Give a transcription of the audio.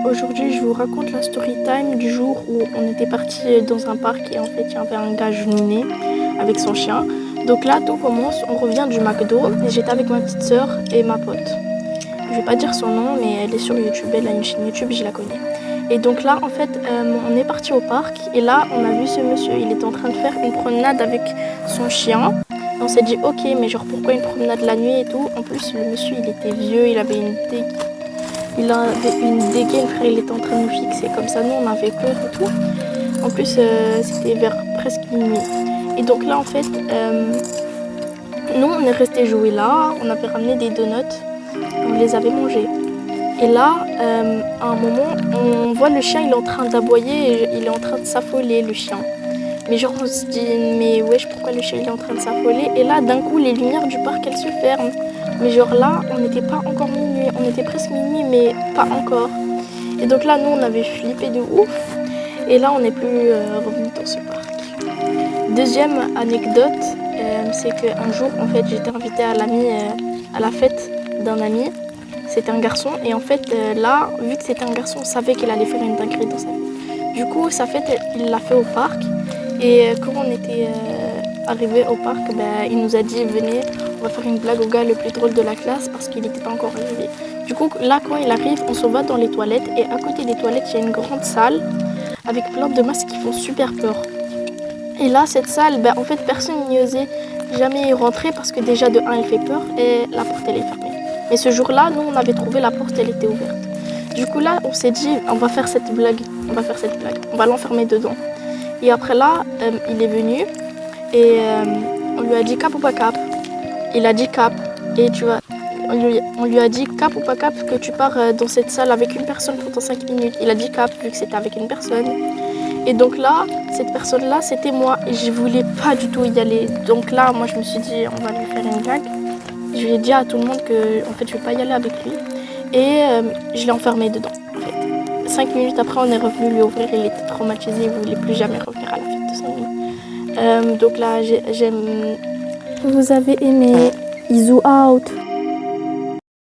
Aujourd'hui je vous raconte la story time du jour où on était parti dans un parc et en fait il y avait un gars genouné avec son chien. Donc là tout commence, on revient du McDo et j'étais avec ma petite soeur et ma pote. Je vais pas dire son nom mais elle est sur YouTube, elle a une chaîne YouTube, je la connais. Et donc là en fait on est parti au parc et là on a vu ce monsieur, il était en train de faire une promenade avec son chien. On s'est dit ok mais genre pourquoi une promenade la nuit et tout. En plus le monsieur il était vieux, il avait une dégaine, frère, il était en train de nous fixer comme ça, nous on avait peur et tout. En plus c'était vers presque minuit. Et donc là en fait nous on est resté jouer là, on avait ramené des donuts, on les avait mangés. Et là à un moment on voit le chien, il est en train d'aboyer, il est en train de s'affoler le chien. Mais genre on se dit mais wesh pourquoi le chien il est en train de s'affoler. Et là d'un coup les lumières du parc elles se ferment. Mais genre là on n'était pas encore minuit, on était presque minuit mais pas encore. Et donc là nous on avait flippé de ouf. Et là on n'est plus revenu dans ce parc. Deuxième anecdote, c'est qu'un jour en fait j'étais invitée à la fête d'un ami. C'était un garçon et en fait là vu que c'était un garçon on savait qu'il allait faire une dinguerie dans sa fête. Du coup sa fête il l'a fait au parc. Et quand on était arrivé au parc, il nous a dit venez, on va faire une blague au gars le plus drôle de la classe parce qu'il n'était pas encore arrivé. Du coup là quand il arrive, on se va dans les toilettes et à côté des toilettes il y a une grande salle avec plein de masques qui font super peur. Et là cette salle, en fait personne n'y osait jamais y rentrer parce que déjà de 1 il fait peur et la porte elle est fermée. Mais ce jour-là, nous on avait trouvé la porte, elle était ouverte. Du coup là on s'est dit on va faire cette blague, on va l'enfermer dedans. Et après là, il est venu et on lui a dit cap ou pas cap. Il a dit cap. Et on lui a dit cap ou pas cap que tu pars dans cette salle avec une personne pendant 5 minutes. Il a dit cap vu que c'était avec une personne. Et donc là, cette personne-là, c'était moi. Et je voulais pas du tout y aller. Donc là, moi je me suis dit on va lui faire une blague. Je lui ai dit à tout le monde que en fait je vais pas y aller avec lui. Et je l'ai enfermé dedans. En fait. 5 minutes après, on est revenu lui ouvrir, il était traumatisé, il ne voulait plus jamais revenir à la fête de son ami. Donc là, j'aime. Vous avez aimé Izu Out.